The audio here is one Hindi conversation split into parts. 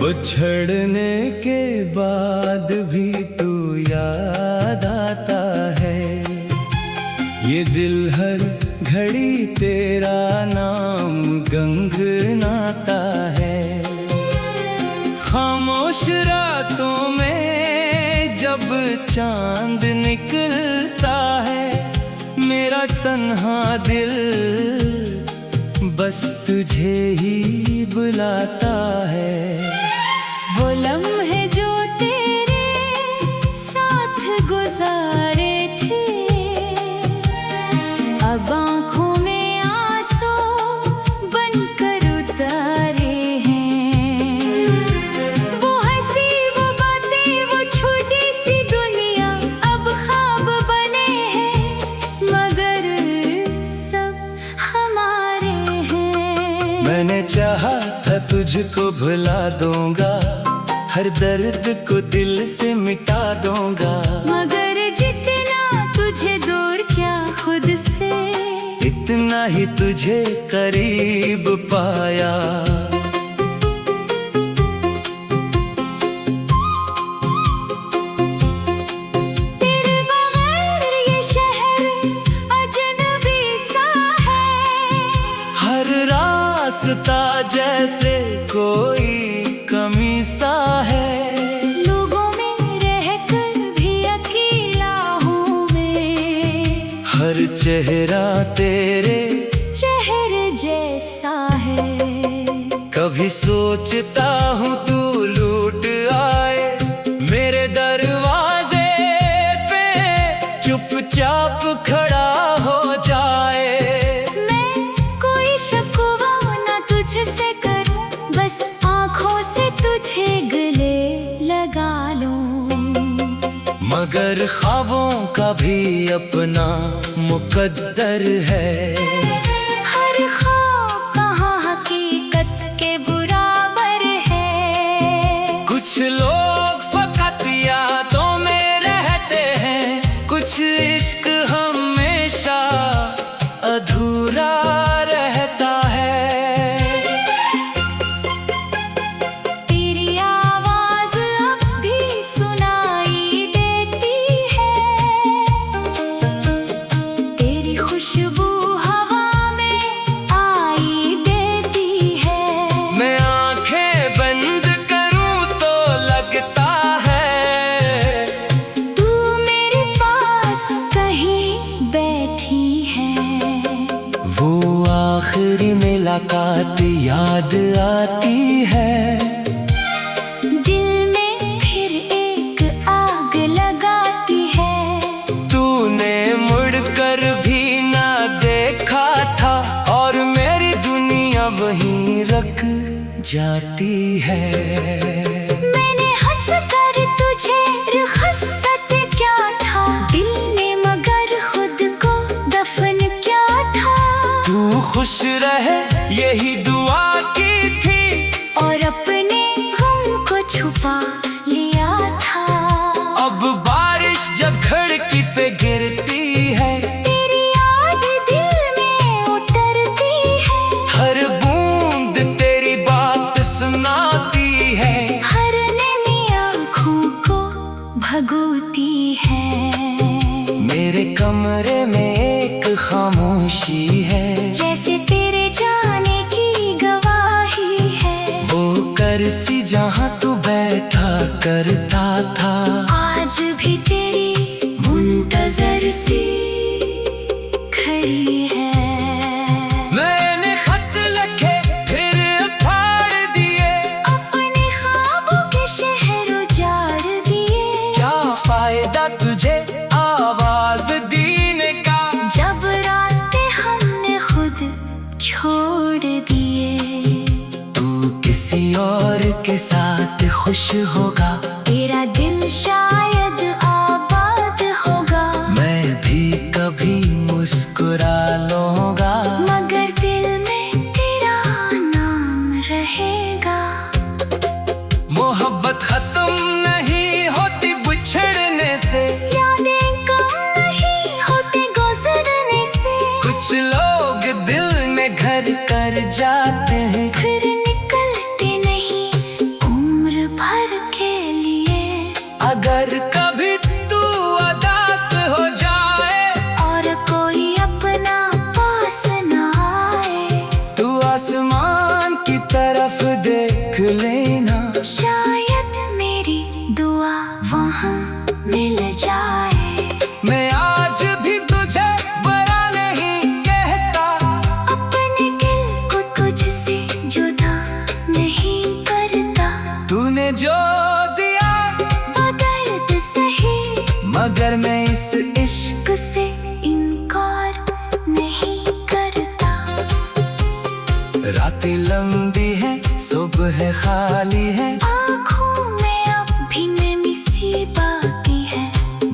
बिछड़ने के बाद भी तू याद आता है। ये दिल हर घड़ी तेरा नाम गुनगुनाता है। खामोश रातों में जब चांद निकलता है, मेरा तन्हा दिल बस तुझे ही बुलाता है। वो लम्हे जो तेरे साथ गुजारे थे, अब आँखों में आंसू बनकर उतारे हैं। वो हंसी, वो बातें, वो छोटी सी दुनिया अब ख्वाब बने हैं, मगर सब हमारे हैं। मैंने चाहा था तुझको भुला दूंगा, हर दर्द को दिल से मिटा दूंगा, मगर जितना तुझे दूर क्या खुद से, इतना ही तुझे करीब पाया। तेरे बगैर ये शहर अजनबी सा है। हर रास्ता जैसे कोई कमी सा है। लोगों में रहकर भी अकेला हूँ मैं, हर चेहरा तेरे चेहरे जैसा है। कभी सोचता हूँ तू लूट आए मेरे दरवाजे पे, चुपचाप खड़ा हो जाए। मैं कोई शिकवा ना तुझसे करूं, बस आँखों से तुझे गले लगा लूं। मगर ख्वाबों का भी अपना मुकद्दर है। हर ख्वाब कहाँ हकीकत के बराबर है। कुछ लोग फकत यादों में रहते हैं, कुछ इश्क हमेशा अधूरा रहता है। तेरी आवाज अब भी सुनाई देती है, तेरी खुशबू हवा में आई देती है। मैं आंखें बंद करूं तो लगता है तू मेरे पास कहीं बैठी है। वो आखिरी मुलाकात याद आती है। दिल में फिर एक आग लगाती है। तूने मुड़कर भी ना देखा था, और मेरी दुनिया वहीं रख जाती है। मैंने हंस कर तुझे रुखसत क्या था, दिल ने मगर खुद को दफन क्या था। तू खुश रहे यही दुआ की थी, और अपने गम को छुपा लिया था। अब बारिश जब खिड़की पे गिरती है, तेरी याद दिल में उतरती है। हर बूंद तेरी बात सुनाती है। हर नैनी आँखों को भगोती है। मेरे कमरे में एक खामोशी है, जैसे तेरे जाने की गवाही है। वो करसी जहाँ तू बैठा करता था, आज भी तेरी मुंतजर सी खड़ी है। मैंने खत लिखे फिर फाड़ दिए, अपने ख्वाबों के शहर उजाड़ दिए। क्या फायदा तुझे आवाज देने का, जब रास्ते हमने खुद छोड़ दिए। तू किसी और के साथ खुश होगा, तेरा दिल शायद आबाद होगा, मैं भी कभी मुस्कुरा लूंगा, मगर दिल में तेरा नाम रहेगा। मोहब्बत खत्म नहीं होती बिछड़ने से, यादें कम नहीं होती गुजरने से। कुछ लोग दिल में घर कर जाते हैं, फिर निकलते नहीं उम्र की तरफ देख लेना, शायद मेरी दुआ वहाँ मिल जाए। मैं आज भी तुझे बुरा नहीं कहता, अपने दिल को तुझसे जुदा नहीं करता। तूने जो दिया वो दर्द सही, मगर मैं इस इश्क से इनकार नहीं करता। रातें लंबी है, सुबह खाली है, आँखों में अब भी नमी सी बाकी है।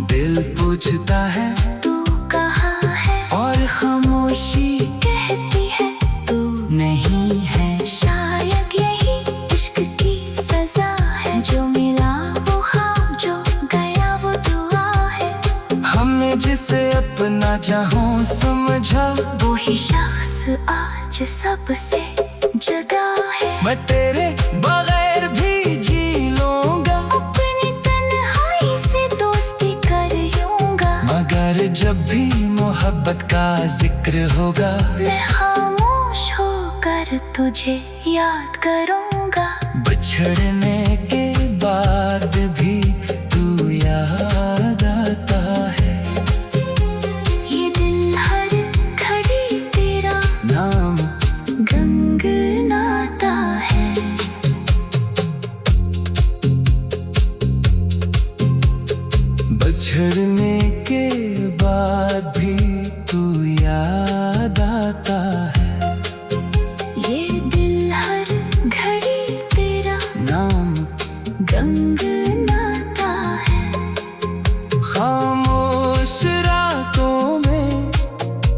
दिल पूछता है तू कहाँ है, और खामोशी कहती है तू नहीं है। शायद यही इश्क की सजा है, जो मिला वो ख्वाब, जो गया वो दुआ है। हमने जिसे अपना जहां समझा, वो ही शख्स आज सबसे जगा है। मैं तेरे बगैर भी जी लूंगा, अपनी तन्हाई से दोस्ती कर लूंगा। मगर जब भी मोहब्बत का जिक्र होगा, मैं खामोश होकर तुझे याद करूंगा। बिछड़ने के बाद भी तू याद आता है। ये दिल हर घड़ी तेरा नाम गंगनाता है। बिछड़ने के बाद भी तू याद आता है। ये दिल हर घड़ी तेरा नाम गंगनाता है। खामोश रातों में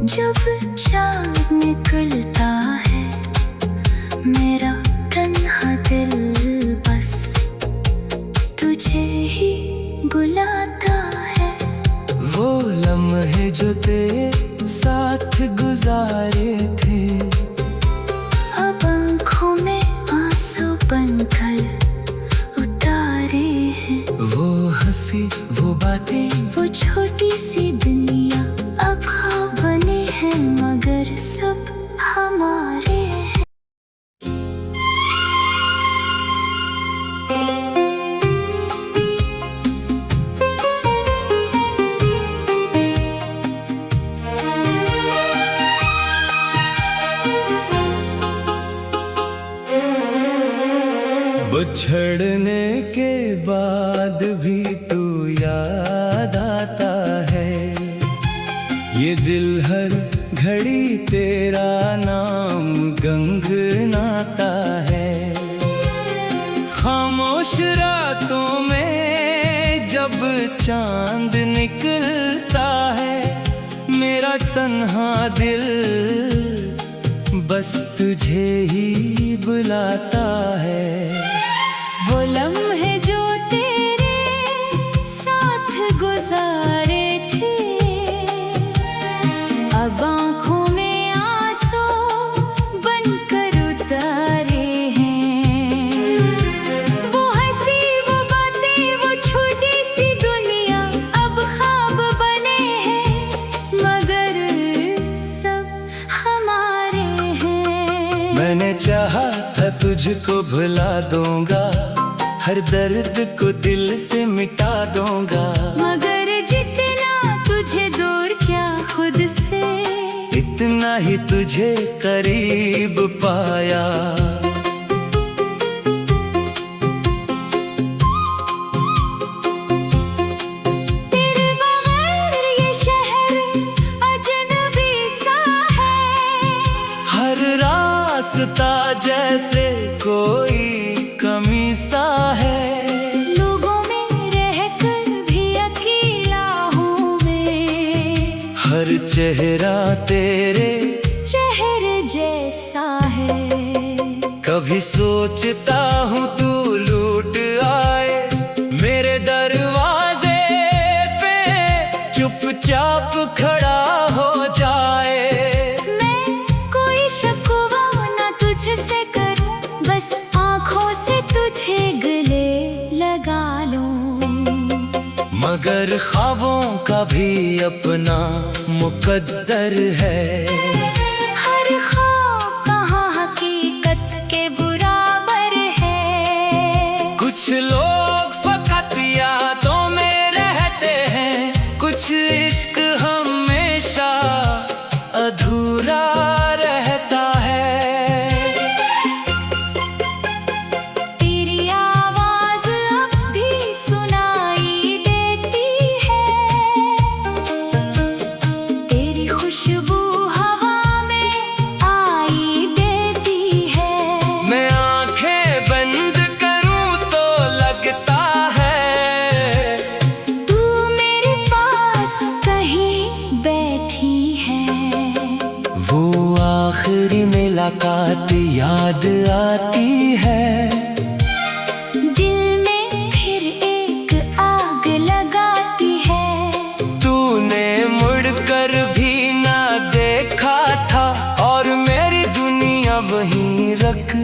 जब चाँद निकलता है, मेरा तन्हा दिल बस तुझे ही बुलाता है। वो लम्हे जो तेरे साथ गुजारे थे, अब आँखों में आंसू बनकर उतारे हैं। वो हंसी वो बातें, वो छोटी सी दुनिया अब ख्वाब बने हैं, मगर सब हमारे हैं। बिछड़ने के बाद भी तू याद आता है। ये दिल हर घड़ी तेरा नाम गंगनाता है। खामोश रातों में जब चांद निकलता है, मेरा तन्हा दिल बस तुझे ही बुलाता है। वो लम्हे जो तेरे साथ गुजारे थे, अब आँखों में आंसू बनकर उतारे हैं। वो हंसी वो बातें, वो छोटी सी दुनिया अब ख्वाब बने हैं, मगर सब हमारे हैं। मैंने चाहा था तुझको भुला दूंगा, हर दर्द को दिल से मिटा दूंगा, मगर जितना तुझे दूर क्या खुद से, इतना ही तुझे करीब पाया। तेरे बगैर ये शहर अजनबी सा है। हर रास्ता जैसे कोई कमी सा है। लोगों में रहकर भी अकेला हूँ मैं, हर चेहरा तेरे चेहरे जैसा है। कभी सोचता हूँ तू लूट आए मेरे दरवाजे पे, चुपचाप खड़ा हो जाए। मैं कोई शकवा ना तुझसे करूं, बस आँखों से तुझे गले लगा लूं। मगर ख्वाबों का भी अपना मुकद्दर है। हर ख्वाब कहाँ हकीकत के मुलाकात याद आती है। दिल में फिर एक आग लगाती है। तूने मुड़कर भी ना देखा था और मेरी दुनिया वहीं रख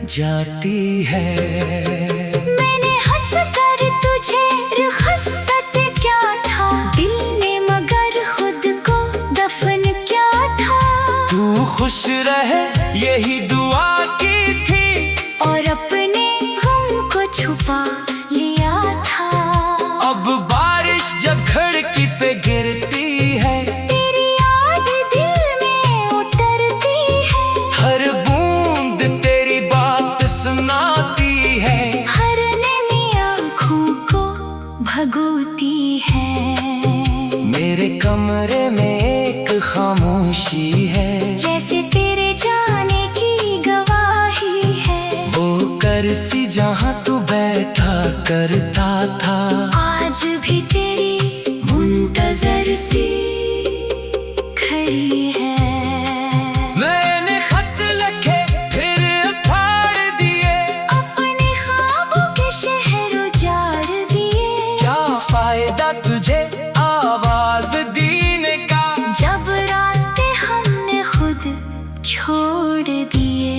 जाती है। मैंने हंस कर तुझे रुखसत क्या था, दिल ने मगर खुद को दफन क्या था। तू खुश रहे यही दुआ की थी और अपने गम को छुपा लिया था। अब बारिश जब खिड़की पे गिरती है, तेरी याद दिल में उतरती है। हर बूंद तेरी बात सुनाती है। हर नैनी आँखों को भगोती है। मेरे कमरे में एक खामोशी है, जैसे तेरे जाने की गवाही है। वो कुर्सी जहाँ तू बैठा करता था, आज भी तेरी मुंतजर सी खड़ी है। मैंने खत लिखे फिर फाड़ दिए, अपने ख्वाबों के शहर उजाड़ दिए। क्या फायदा तुझे आवाज देने का, जब रास्ते हमने खुद छोड़ दिए।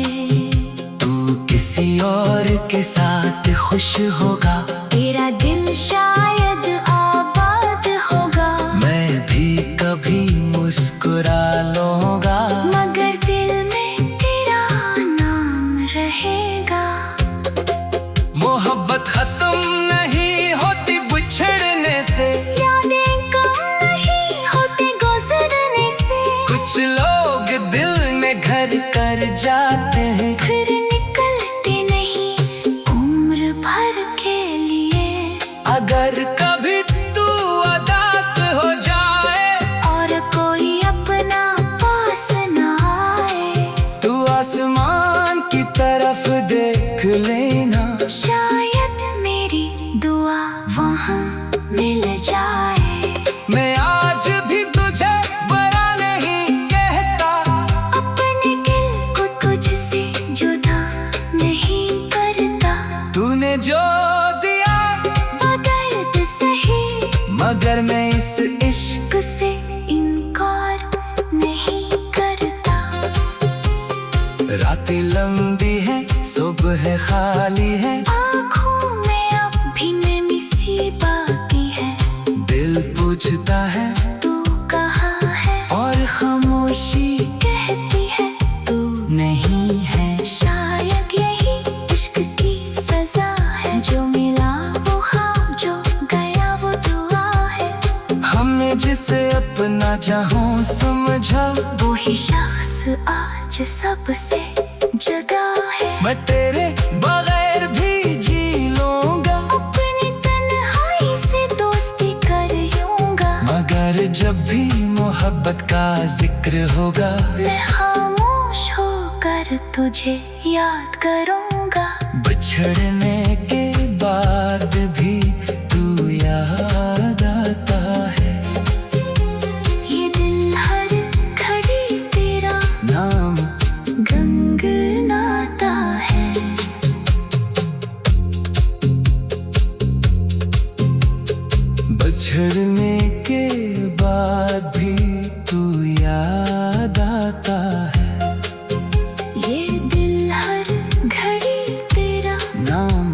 तू किसी और के साथ खुश होगा, तेरा दिल शायद आबाद होगा। मैं भी कभी मुस्कुरा लूंगा, मगर दिल में तेरा नाम रहेगा। मोहब्बत खत्म नहीं होती बिछड़ने से, यादें कम नहीं होती गुजरने से। कुछ लोग दिल में घर कर जाते हैं, फिर निकलते नहीं उम्र भर के लिए। अगर कभी तू उदास हो जाए और कोई अपना पास न आए, तू आसमान की तरफ देख लेना, शायद मेरी दुआ वहाँ मिल जाए। मैं आज भी तुझे बुरा नहीं कहता, अपने दिल को तुझसे जुदा नहीं करता। तूने जो दिया वो दर्द सही, मगर मैं इस इश्क से इनकार नहीं करता। रातें लंबी है सुबह खाली है, आँखों में अब भी नमी सी बाकी है। दिल पूछता है तू कहाँ है, और खामोशी कहती है तू नहीं है। शायद यही इश्क की सजा है। जो मिला वो ख्वाब, जो गया वो दुआ है। हमने जिसे अपना जहां समझा, वो ही शख्स आज सबसे जुदा है। मैं तेरे बगैर भी जी लूंगा, अपनी तन्हाई से दोस्ती कर लूंगा। मगर जब भी मोहब्बत का जिक्र होगा, मैं खामोश होकर तुझे याद करूंगा। बिछड़ने के बाद भी तू याद आता है। ये दिल हर घड़ी तेरा नाम गंगनाता है। बिछड़ने के बाद भी तू याद आता है। ये दिल हर घड़ी तेरा नाम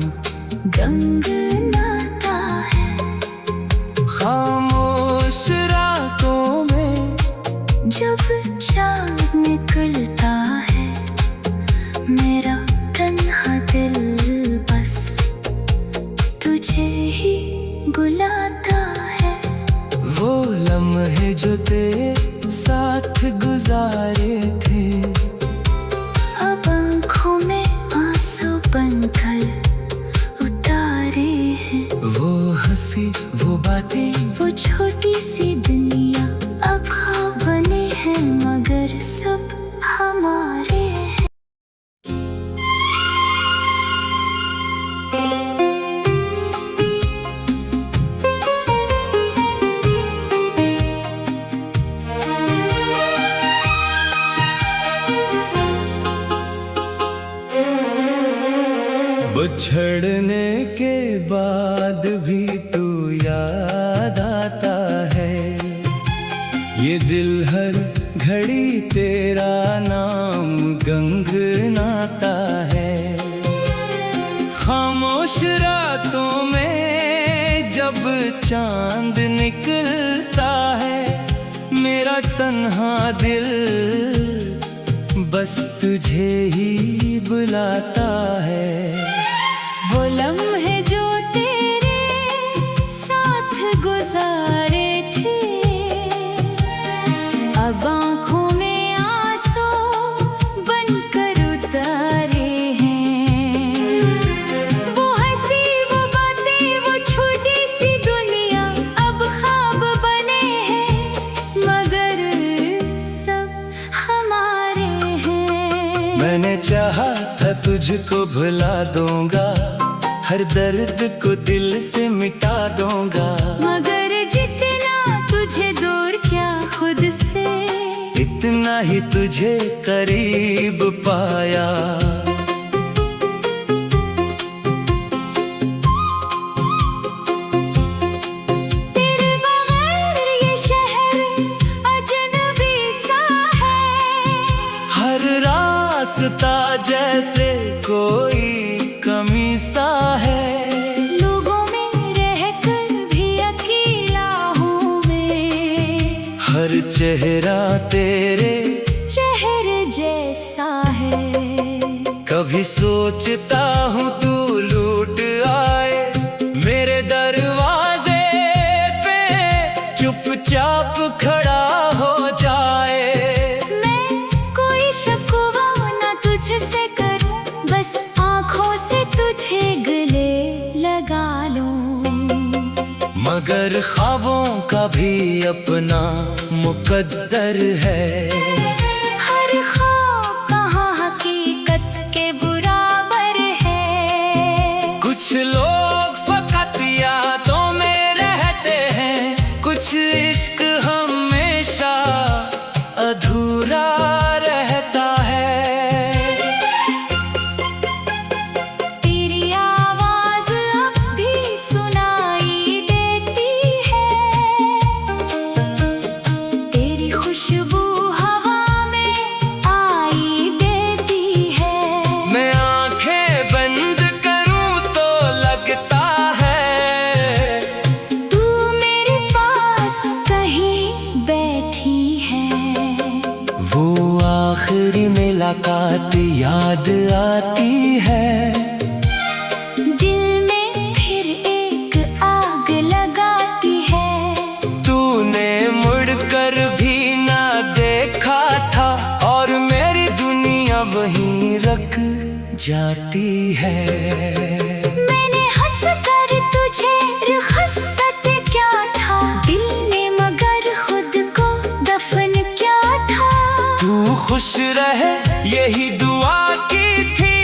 बिछड़ने के बाद भी तू याद आता है, ये दिल हर घड़ी तेरा नाम गुनगुनाता है। खामोश रातों में जब चांद निकलता है, मेरा तन्हा दिल बस तुझे ही बुलाता है। वो लम्हे जो तेरे साथ गुजारे थे, अब आँखों में आंसू बनकर उतारे हैं। वो हंसी, वो बातें, वो छोटी सी दुनिया अब ख्वाब बने हैं, मगर सब हमारे हैं। मैंने चाहा था तुझको भुला दूंगा, हर दर्द को दिल से मिटा दूंगा, मगर जितना तुझे दूर क्या खुद से, इतना ही तुझे करीब पाया। तेरे बगैर ये शहर अजनबी सा है, हर रास्ता जैसे कोई कमी सा है। लोगों में रहकर भी अकेला हूँ मैं, हर चेहरा तेरे चेहरे जैसा है। कभी सोचता हूँ तू लूट आए मेरे दरवाजे पे, चुपचाप खड़ा हो जाए। मैं कोई शिकवा ना तुझसे करूं, बस आँखों से तुझे गले लगा लूं। मगर ख्वाबों का भी अपना मुकद्दर है, हर ख्वाब कहाँ हकीकत के बराबर है। कुछ लोग फकत यादों में रहते हैं, कुछ इश्क हमेशा अधूरा रहता है। तेरी आवाज अब भी सुनाई देती है, तेरी खुशबू हवा में आई देती है। मैं आंखें बंद करूं तो लगता है तू मेरे पास कहीं बैठी है। वो आखिरी मुलाकात याद आती है, दिल में फिर एक आग लगाती है। तूने मुड़कर भी ना देखा था, और मेरी दुनिया वहीं रख जाती है। मैंने हंस कर तुझे रुखसत क्या था, दिल ने मगर खुद को दफन क्या था। तू खुश रहे यही दुआ की थी,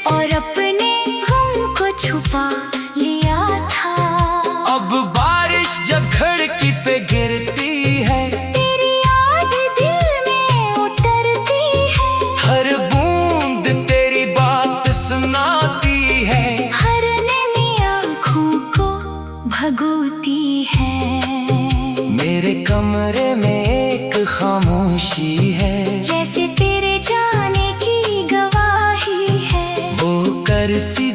और अपने गम को छुपा लिया था। अब बारिश जब खिड़की पे गिरती है, तेरी याद दिल में उतरती है। हर बूंद तेरी बात सुनाती है, हर नैनी आँखों को भगोती है। मेरे कमरे में एक खामोशी है, जैसे तेरे जाने की गवाही है। वो कर सी